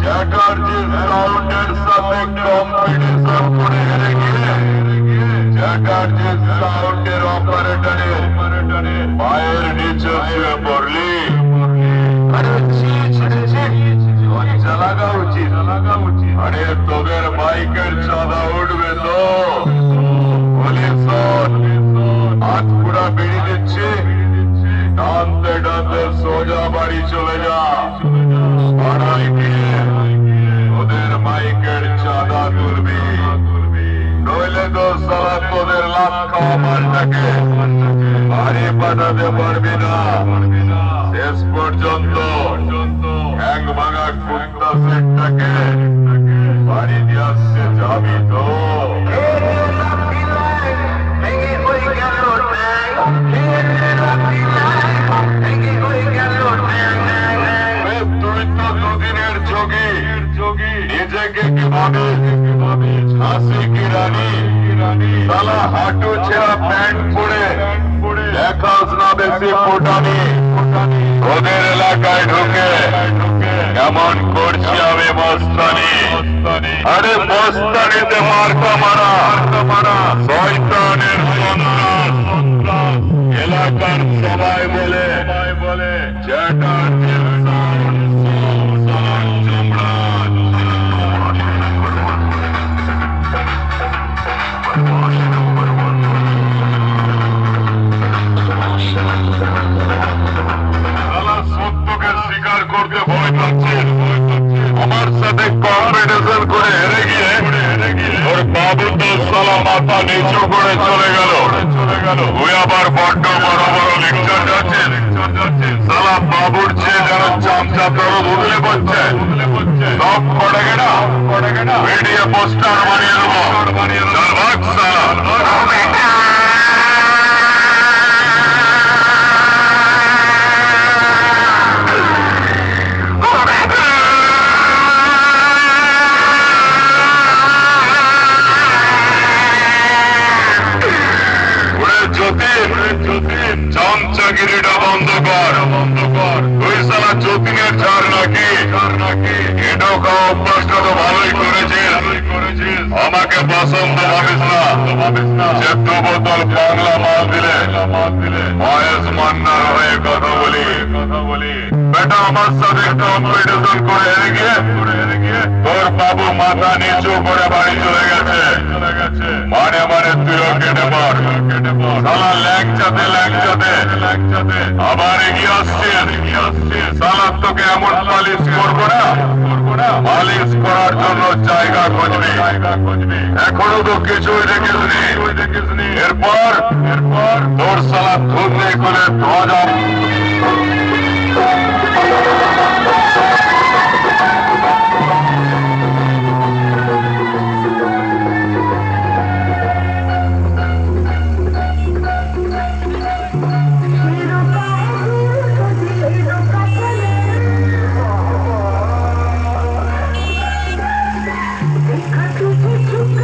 চ্যাটার্জি সাউন্ডের সাথে কম্পিটিশন করে হেরে গিয়ে চ্যাটার্জি সাউন্ডের অপারেটরে পায়ের নিচে শুয়ে পড়লি। আরে লজ্জা লাগা উচিত। আরে তোদের বাইকের চাঁদা উঠবে তো? পুলিশ হাত পুরা বেরিয়ে দিচ্ছে, টানতে টানতে সোজা বাড়ি চলে যা। পাড়ায় গিয়ে ওদের বাইকের চাঁদা তুলবি, নইলে তো সালা তোদের লাখ খাওয়া মালটাকে বাড়ি পাঠাতে পারবি না। শেষ পর্যন্ত ঠ্যাং ভাঙা কুত্তা সেটটাকে বাড়ি দিয়ে আসতে যাবি তো? তুই তো দুদিনের যোগী, নিজেকে কিভাবে ঝাঁসি কি রানী, সালা হাঁটু ছেঁড়া প্যান্ট পরে দেখাস না বেশি ফোটানি। ওদের এলাকায় ঢুকে কেমন করছি আমি মস্তানি। আরে মস্তানিতে মার্কা মারা শয়তানের সন্ত্রাস। এলাকার সবাই বলে চ্যাটার্জি সত্যকে স্বীকার করতে ভয় পাচ্ছেন। আমার সাথে কম্পিটিশন করে হেরে গিয়ে ওর বাবু তো সালা মাথা নিচু করে চলে গেল। তুই আবার বড্ড বড় বড় লেকচার যাচ্ছেন। সালা বাবুর চেয়ে যেন চামচা তোর উঠলে পড়ছে। সব পড়ে গেনা মিডিয়া পোস্টার বানিয়ে দেবো। চল ভাগ সালা। চামচাগিরিটা বন্ধ কর। তুই সালা যতীনের চার নাকি এটাও খাওয়া অভ্যাসটা তো ভালোই করেছিস। আমাকে পছন্দ ভাবিস না যে দু বোতল বাংলা মাল দিলে বয়স মান্নার হয়ে কথা বলি। বেটা আমার সাথে কম্পিটিশন করে হেরে গিয়ে তোর বাবু মাথা নিচু করে বাড়ি চলে গেছে। মানে তুইও কেটে পড়। সালা ল্যাংচাতে আবার এগিয়ে আসছিস। সালা তোকে এমন পালিশ করবো না, পালিশ করার জন্য জায়গা খুঁজবি। এখনো তো কিছুই দেখিসনি। এরপর তোর সালা ধুতনি করে ধ্বজা देखा तुझे छुप